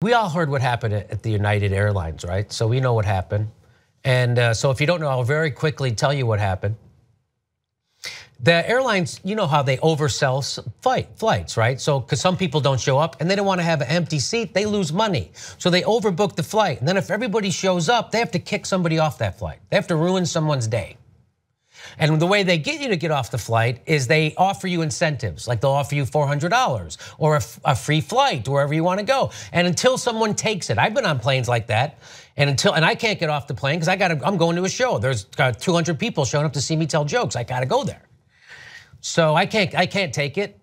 We all heard what happened at the United Airlines, right? So we know what happened. And so if you don't know, I'll very quickly tell you what happened. The airlines, you know how they oversell flights, right? So because some people don't show up and they don't want to have an empty seat, they lose money. So they overbook the flight. And then if everybody shows up, they have to kick somebody off that flight. They have to ruin someone's day. And the way they get you to get off the flight is they offer you incentives, like they'll offer you $400 or a free flight wherever you want to go. And until someone takes it, I've been on planes like that, and I can't get off the plane because I'm going to a show. There's 200 people showing up to see me tell jokes. I got to go there. So I can't take it.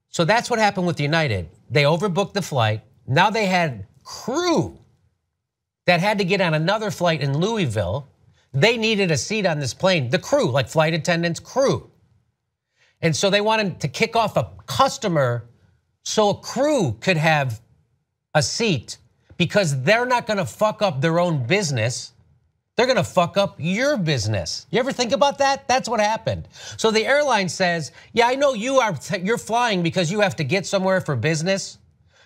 So that's what happened with United. They overbooked the flight. Now they had crew that had to get on another flight in Louisville. They needed a seat on this plane, the crew, like flight attendants, crew. And so they wanted to kick off a customer so a crew could have a seat because they're not gonna fuck up their own business. They're gonna fuck up your business. You ever think about that? That's what happened. So the airline says, yeah, I know you're flying because you have to get somewhere for business.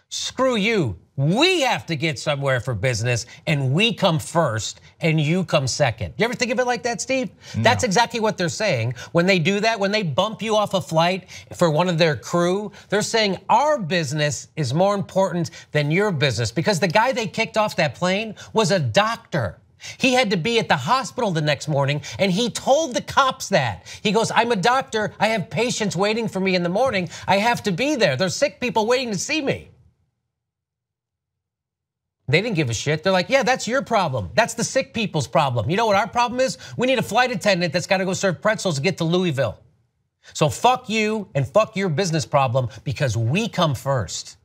Screw you. We have to get somewhere for business and we come first and you come second. You ever think of it like that, Steve? No. That's exactly what they're saying. When they do that, when they bump you off a flight for one of their crew, they're saying our business is more important than your business because the guy they kicked off that plane was a doctor. He had to be at the hospital the next morning and he told the cops that. He goes, I'm a doctor, I have patients waiting for me in the morning, I have to be there. There's sick people waiting to see me. They didn't give a shit. They're like, yeah, that's your problem. That's the sick people's problem. You know what our problem is? We need a flight attendant that's got to go serve pretzels to get to Louisville. So fuck you and fuck your business problem because we come first.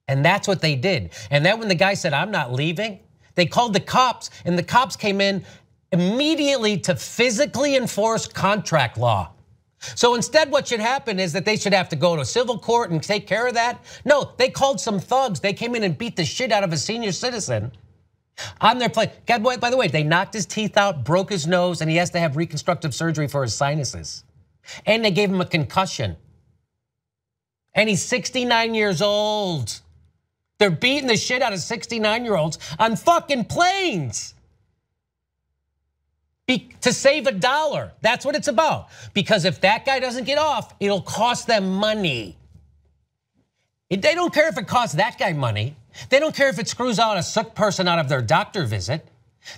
And that's what they did. And then when the guy said, I'm not leaving, they called the cops and the cops came in immediately to physically enforce contract law. So instead what should happen is that they should have to go to civil court and take care of that. No, they called some thugs. They came in and beat the shit out of a senior citizen on their plane. God, by the way, they knocked his teeth out, broke his nose, and he has to have reconstructive surgery for his sinuses. And they gave him a concussion. And he's 69 years old. They're beating the shit out of 69-year-olds on fucking planes. To save $1. That's what it's about. Because if that guy doesn't get off, it'll cost them money. They don't care if it costs that guy money. They don't care if it screws out a sick person out of their doctor visit.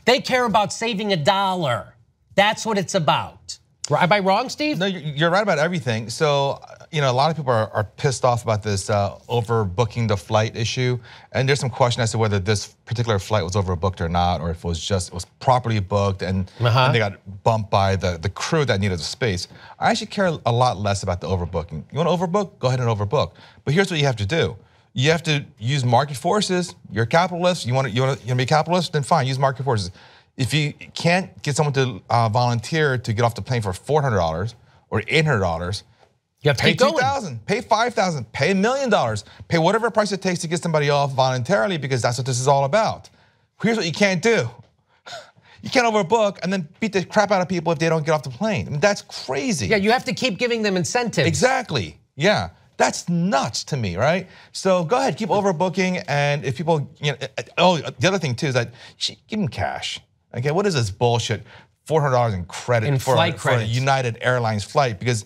They care about saving $1. That's what it's about. Am I wrong, Steve? No, you're right about everything. So, a lot of people are pissed off about this overbooking the flight issue. And there's some question as to whether this particular flight was overbooked or not, or if it was properly booked and they got bumped by the crew that needed the space. I actually care a lot less about the overbooking. You want to overbook? Go ahead and overbook. But here's what you have to do. You have to use market forces. You're a capitalist. You want to be a capitalist? Then fine, use market forces. If you can't get someone to volunteer to get off the plane for $400 or $800, you have to pay $2,000, pay $5,000, pay $1 million, pay whatever price it takes to get somebody off voluntarily because that's what this is all about. Here's what you can't do. You can't overbook and then beat the crap out of people if they don't get off the plane. I mean, that's crazy. Yeah, you have to keep giving them incentives. Exactly, yeah. That's nuts to me, right? So go ahead, keep overbooking, and if people, the other thing too is that you should give them cash. Okay, what is this bullshit? $400 in credit for a United Airlines flight, because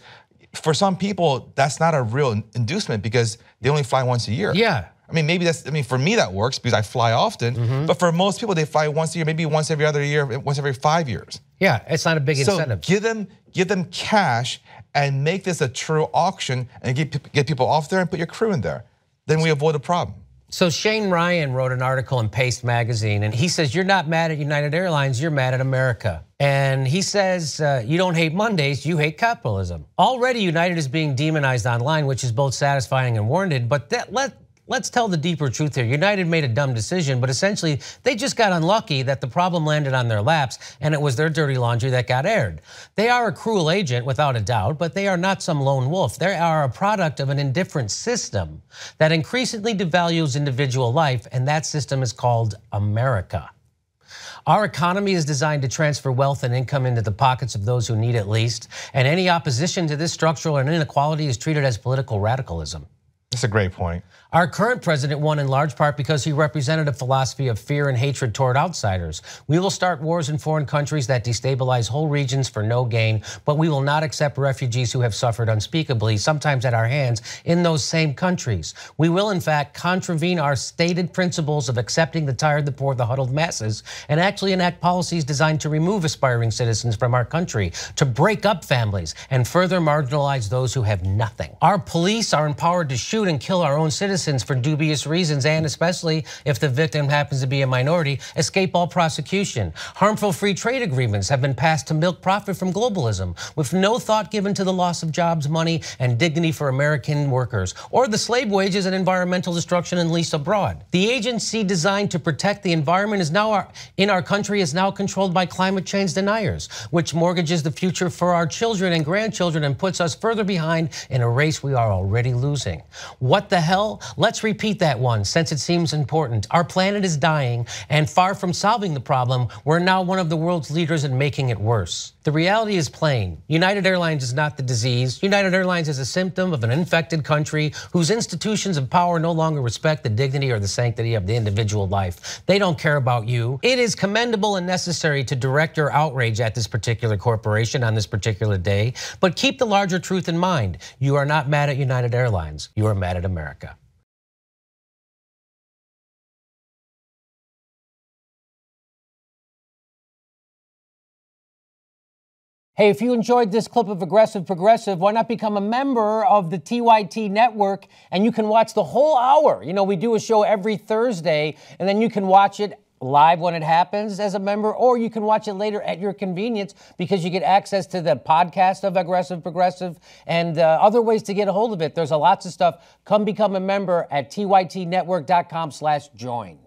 for some people, that's not a real inducement because they only fly once a year. Yeah. I mean, for me that works because I fly often, but for most people they fly once a year, maybe once every other year, once every 5 years. Yeah, it's not a big incentive. So give them cash and make this a true auction and get people off there and put your crew in there. Then we avoid the problem. So Shane Ryan wrote an article in Paste magazine and he says, you're not mad at United Airlines, you're mad at America. And he says, you don't hate Mondays, you hate capitalism. Already United is being demonized online, which is both satisfying and warranted, but let's tell the deeper truth here. United made a dumb decision, but essentially they just got unlucky that the problem landed on their laps and it was their dirty laundry that got aired. They are a cruel agent without a doubt, but they are not some lone wolf. They are a product of an indifferent system that increasingly devalues individual life, and that system is called America. Our economy is designed to transfer wealth and income into the pockets of those who need it least, and any opposition to this structural inequality is treated as political radicalism. That's a great point. Our current president won in large part because he represented a philosophy of fear and hatred toward outsiders. We will start wars in foreign countries that destabilize whole regions for no gain, but we will not accept refugees who have suffered unspeakably, sometimes at our hands, in those same countries. We will, in fact, contravene our stated principles of accepting the tired, the poor, the huddled masses, and actually enact policies designed to remove aspiring citizens from our country, to break up families, and further marginalize those who have nothing. Our police are empowered to shoot and kill our own citizens for dubious reasons, and especially if the victim happens to be a minority, escape all prosecution. Harmful free trade agreements have been passed to milk profit from globalism, with no thought given to the loss of jobs, money, and dignity for American workers, or the slave wages and environmental destruction unleashed abroad. The agency designed to protect the environment in our country is now controlled by climate change deniers, which mortgages the future for our children and grandchildren and puts us further behind in a race we are already losing. What the hell? Let's repeat that one since it seems important. Our planet is dying, and far from solving the problem, we're now one of the world's leaders in making it worse. The reality is plain. United Airlines is not the disease. United Airlines is a symptom of an infected country whose institutions of power no longer respect the dignity or the sanctity of the individual life. They don't care about you. It is commendable and necessary to direct your outrage at this particular corporation on this particular day, but keep the larger truth in mind. You are not mad at United Airlines. You are mad at America. Hey, if you enjoyed this clip of Aggressive Progressive, why not become a member of the TYT network and you can watch the whole hour. You know, we do a show every Thursday and then you can watch it live when it happens as a member, or you can watch it later at your convenience because you get access to the podcast of Aggressive Progressive and other ways to get a hold of it. There's lots of stuff. Come become a member at tytnetwork.com/join.